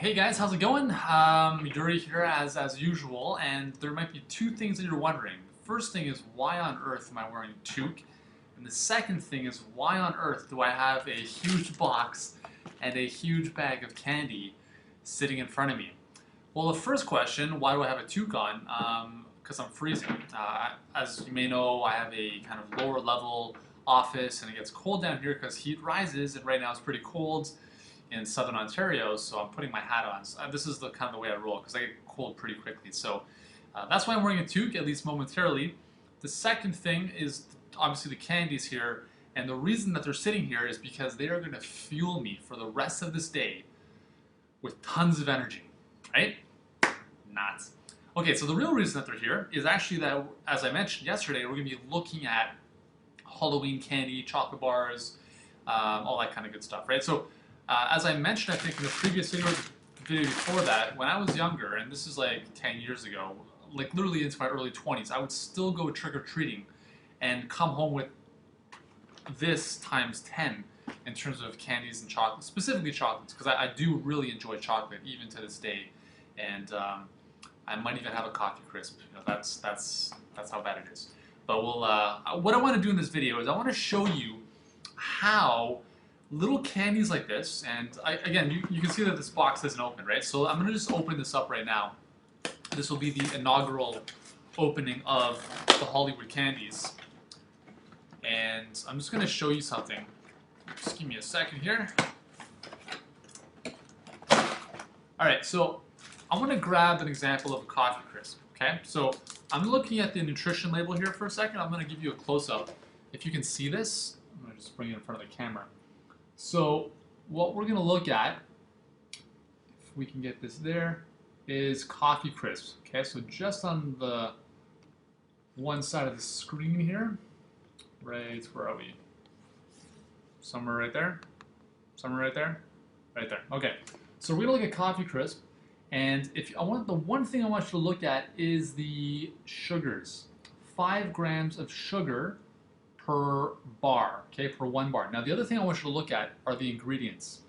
Hey guys, how's it going? Yuri here as usual, and there might be two things that you're wondering. The first thing is, why on earth am I wearing a toque? And the second thing is, why on earth do I have a huge box and a huge bag of candy sitting in front of me? Well, the first question, why do I have a toque on? Because I'm freezing. As you may know, I have a kind of lower level office, and it gets cold down here because heat rises, and right now it's pretty cold in southern Ontario, so I'm putting my hat on. So, this is the kind of the way I roll because I get cold pretty quickly. So that's why I'm wearing a toque, at least momentarily. The second thing is obviously the candies here, and the reason that they're sitting here is because they are going to fuel me for the rest of this day with tons of energy, right? Not. Okay, so the real reason that they're here is actually that, as I mentioned yesterday, we're going to be looking at Halloween candy, chocolate bars, all that kind of good stuff, right? So as I mentioned, I think in the previous video before that, when I was younger, and this is like 10 years ago, like literally into my early 20s, I would still go trick-or-treating and come home with this times 10 in terms of candies and chocolates, specifically chocolates, because I do really enjoy chocolate even to this day, and I might even have a coffee crisp. You know, that's how bad it is. But we'll, what I want to do in this video is I want to show you how little candies like this, and again, you can see that this box isn't open, right? So I'm going to just open this up right now. This will be the inaugural opening of the Hollywood candies. And I'm just going to show you something. Just give me a second here. Alright, so I'm going to grab an example of a coffee crisp, okay? So I'm looking at the nutrition label here for a second. I'm going to give you a close-up. If you can see this, I'm going to just bring it in front of the camera. So what we're going to look at, if we can get this there, is coffee crisps. Okay, so just on the one side of the screen here, right, where are we? Somewhere right there? Somewhere right there? Right there. Okay, so we're going to look at coffee crisp, and the one thing I want you to look at is the sugars. 5 grams of sugar per bar, okay, per one bar. Now the other thing I want you to look at are the ingredients.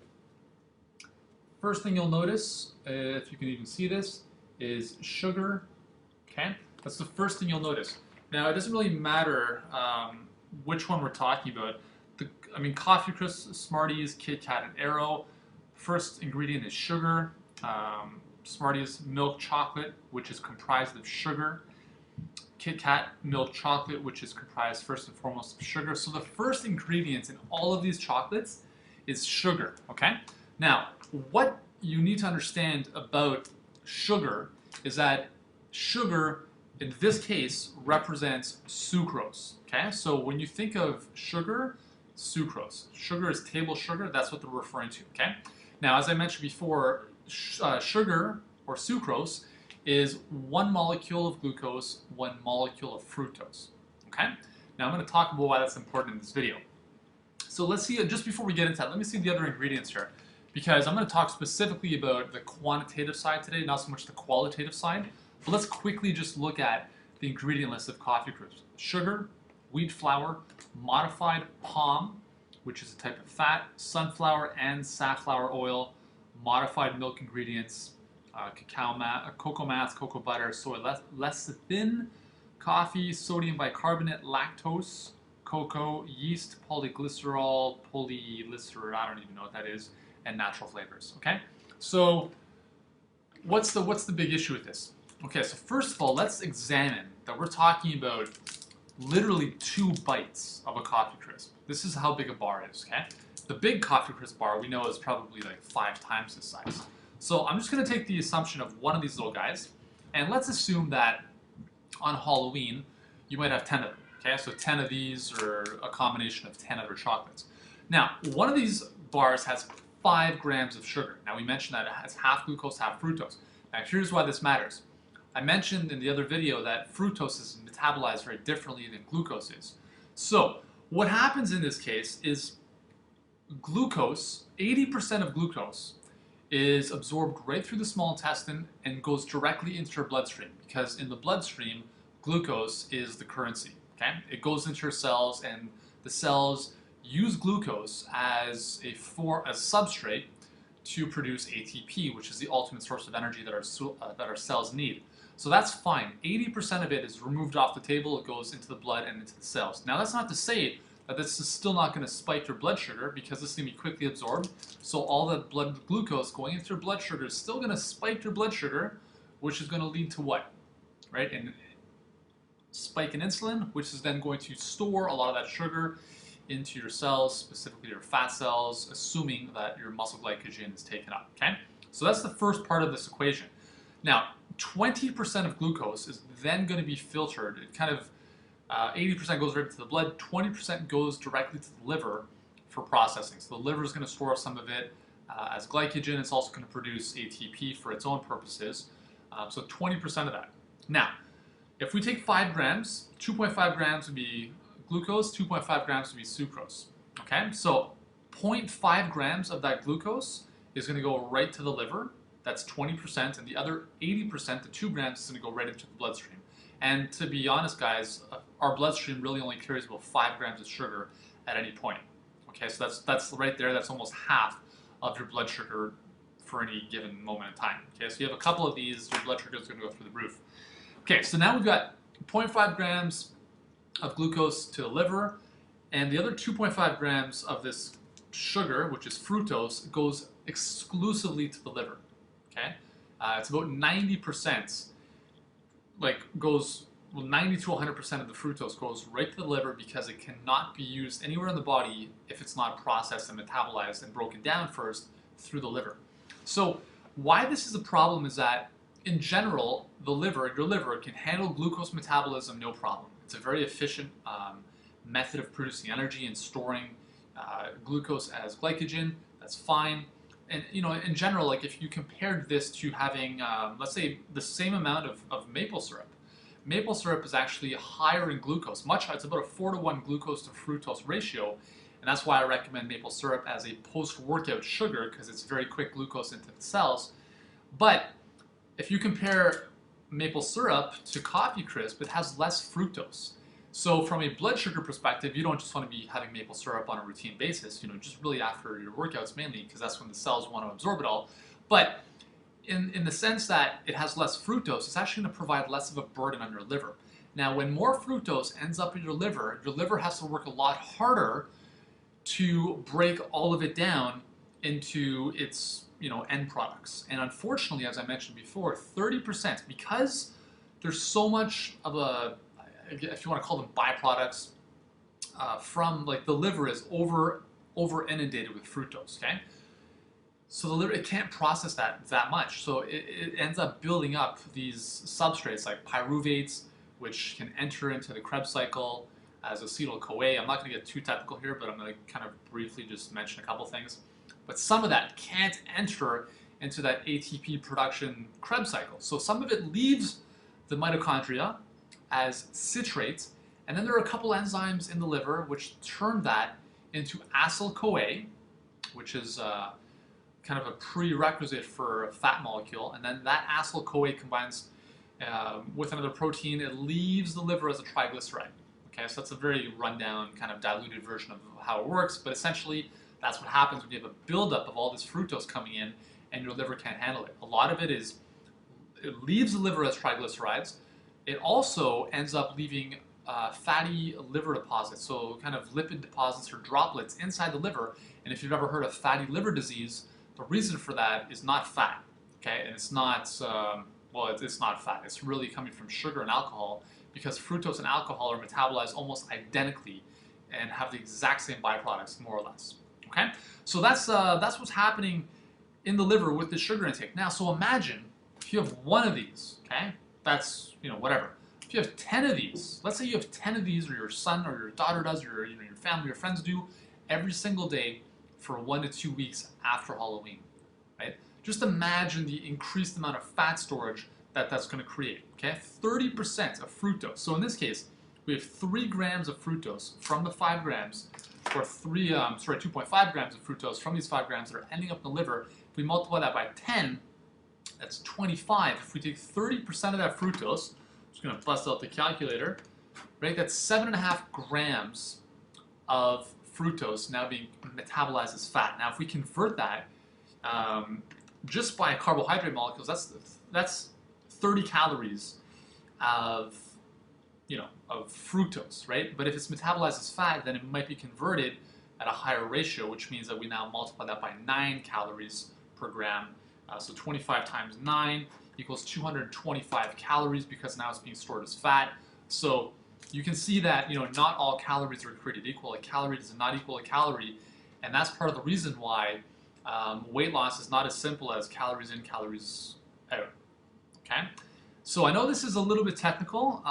First thing you'll notice, if you can even see this, is sugar, okay? That's the first thing you'll notice. Now it doesn't really matter which one we're talking about. Coffee Crisp, Smarties, Kit Kat, and Aero. First ingredient is sugar. Smarties, milk chocolate, which is comprised of sugar. Kit Kat milk chocolate, which is comprised first and foremost of sugar. So the first ingredient in all of these chocolates is sugar, okay? Now, what you need to understand about sugar is that sugar, in this case, represents sucrose, okay? So when you think of sugar, sucrose. Sugar is table sugar, that's what they're referring to, okay? Now, as I mentioned before, sugar, or sucrose, is 1 molecule of glucose, 1 molecule of fructose, okay? Now I'm going to talk about why that's important in this video. So let's see, just before we get into that, let me see the other ingredients here, because I'm going to talk specifically about the quantitative side today, not so much the qualitative side, but let's quickly just look at the ingredient list of coffee crisps. Sugar, wheat flour, modified palm, which is a type of fat, sunflower and safflower oil, modified milk ingredients, cocoa mass, cocoa butter, soy lecithin, coffee, sodium bicarbonate, lactose, cocoa, yeast, polyglycerol, I don't even know what that is, and natural flavors. Okay, so what's the big issue with this? Okay, so first of all, let's examine that we're talking about literally 2 bites of a coffee crisp. This is how big a bar is. Okay, the big coffee crisp bar we know is probably like 5 times this size. So I'm just going to take the assumption of one of these little guys, and let's assume that on Halloween you might have 10 of them. Okay, so 10 of these are a combination of 10 other chocolates. Now, one of these bars has 5 grams of sugar. Now we mentioned that it has half glucose, half fructose. Now here's why this matters. I mentioned in the other video that fructose is metabolized very differently than glucose is. So what happens in this case is glucose, 80% of glucose, is absorbed right through the small intestine and goes directly into your bloodstream, because in the bloodstream, glucose is the currency. Okay, it goes into your cells, and the cells use glucose as a substrate to produce ATP, which is the ultimate source of energy that our cells need. So that's fine. 80% of it is removed off the table. It goes into the blood and into the cells. Now that's not to say that this is still not going to spike your blood sugar, because this is going to be quickly absorbed. So all the blood glucose going into your blood sugar is still going to spike your blood sugar, which is going to lead to what? Right? And spike in insulin, which is then going to store a lot of that sugar into your cells, specifically your fat cells, assuming that your muscle glycogen is taken up. Okay? So that's the first part of this equation. Now, 20% of glucose is then going to be filtered. It kind of 80% goes right into the blood, 20% goes directly to the liver for processing. So the liver is going to store some of it as glycogen. It's also going to produce ATP for its own purposes. So 20% of that. Now, if we take 5 grams, 2.5 grams would be glucose, 2.5 grams would be sucrose. Okay, so 0.5 grams of that glucose is going to go right to the liver. That's 20%, and the other 80%, the 2 grams, is going to go right into the bloodstream. And to be honest, guys, our bloodstream really only carries about 5 grams of sugar at any point. Okay, so that's right there. That's almost half of your blood sugar for any given moment in time. Okay, so you have a couple of these, your blood sugar is going to go through the roof. Okay, so now we've got 0.5 grams of glucose to the liver, and the other 2.5 grams of this sugar, which is fructose, goes exclusively to the liver. Okay, it's about 90%, goes, well, 90 to 100% of the fructose goes right to the liver, because it cannot be used anywhere in the body if it's not processed and metabolized and broken down first through the liver. So why this is a problem is that, in general, your liver can handle glucose metabolism no problem. It's a very efficient method of producing energy and storing glucose as glycogen. That's fine. And in general, like if you compared this to having, let's say, the same amount of maple syrup. Maple syrup is actually higher in glucose, much higher. It's about a 4-to-1 glucose to fructose ratio, and that's why I recommend maple syrup as a post-workout sugar, because it's very quick glucose into the cells. But if you compare maple syrup to coffee crisp, it has less fructose. So from a blood sugar perspective, you don't just want to be having maple syrup on a routine basis, just really after your workouts mainly, because that's when the cells want to absorb it all. But in the sense that it has less fructose, it's actually going to provide less of a burden on your liver. Now, when more fructose ends up in your liver has to work a lot harder to break all of it down into its end products. And unfortunately, as I mentioned before, 30%, because there's so much of a, if you want to call them byproducts, from the liver is over inundated with fructose. Okay, so the liver, it can't process that much, so it ends up building up these substrates like pyruvates, which can enter into the Krebs cycle as acetyl-CoA. I'm not going to get too technical here, but I'm going to kind of briefly just mention a couple things. But some of that can't enter into that ATP production Krebs cycle. So some of it leaves the mitochondria as citrate, and then there are a couple enzymes in the liver which turn that into acyl-CoA, which is kind of a prerequisite for a fat molecule, and then that acyl-CoA combines with another protein. It leaves the liver as a triglyceride. Okay, so that's a very rundown, kind of diluted version of how it works, but essentially that's what happens when you have a buildup of all this fructose coming in and your liver can't handle it. A lot of it leaves the liver as triglycerides. It also ends up leaving fatty liver deposits, so kind of lipid deposits or droplets inside the liver. And if you've ever heard of fatty liver disease, the reason for that is not fat, okay? And it's not, it's not fat. It's really coming from sugar and alcohol, because fructose and alcohol are metabolized almost identically and have the exact same byproducts, more or less. Okay, so that's what's happening in the liver with the sugar intake. Now, so imagine if you have one of these. Okay, that's whatever. If you have 10 of these, let's say you have 10 of these, or your son or your daughter does, or your family, your friends do, every single day for 1 to 2 weeks after Halloween. Right? Just imagine the increased amount of fat storage that's going to create. Okay, 30% of fructose. So in this case, we have 3 grams of fructose from the 5 grams, or 2.5 grams of fructose from these 5 grams that are ending up in the liver. If we multiply that by 10, that's 25. If we take 30% of that fructose, I'm just going to bust out the calculator, right? That's 7.5 grams of fructose now being metabolized as fat. Now, if we convert that just by carbohydrate molecules, that's 30 calories of of fructose, right? But if it's metabolized as fat, then it might be converted at a higher ratio, which means that we now multiply that by 9 calories per gram. So 25 times 9 equals 225 calories because now it's being stored as fat. So you can see that not all calories are created equal. A calorie does not equal a calorie, and that's part of the reason why weight loss is not as simple as calories in, calories out. Okay, so I know this is a little bit technical,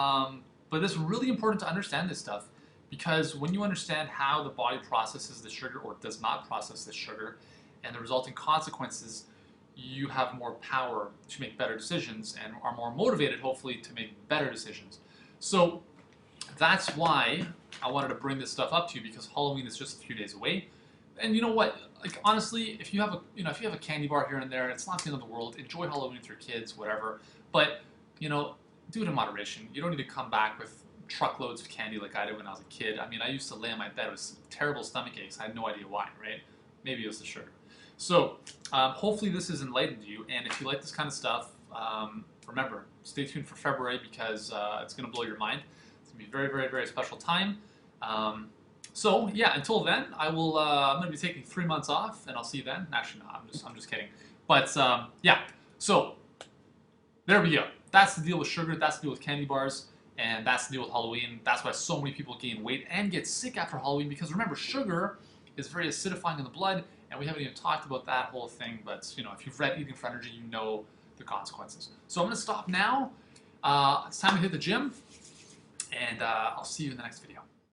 but it's really important to understand this stuff because when you understand how the body processes the sugar or does not process the sugar and the resulting consequences, you have more power to make better decisions and are more motivated, hopefully, to make better decisions. So that's why I wanted to bring this stuff up to you because Halloween is just a few days away. And you know what? Like honestly, if you have a candy bar here and there, it's not the end of the world. Enjoy Halloween with your kids, whatever. But do it in moderation. You don't need to come back with truckloads of candy like I did when I was a kid. I mean, I used to lay on my bed with terrible stomach aches. I had no idea why, right? Maybe it was the sugar. So hopefully this has enlightened you. And if you like this kind of stuff, remember, stay tuned for February because it's going to blow your mind. It's going to be a very, very, very special time. So yeah, until then, I'm going to be taking 3 months off, and I'll see you then. Actually, no, I'm just kidding. But yeah, so there we go. That's the deal with sugar. That's the deal with candy bars, and that's the deal with Halloween. That's why so many people gain weight and get sick after Halloween because remember, sugar is very acidifying in the blood, and we haven't even talked about that whole thing. But if you've read Eating for Energy, you know the consequences. So I'm going to stop now. It's time to hit the gym, and I'll see you in the next video.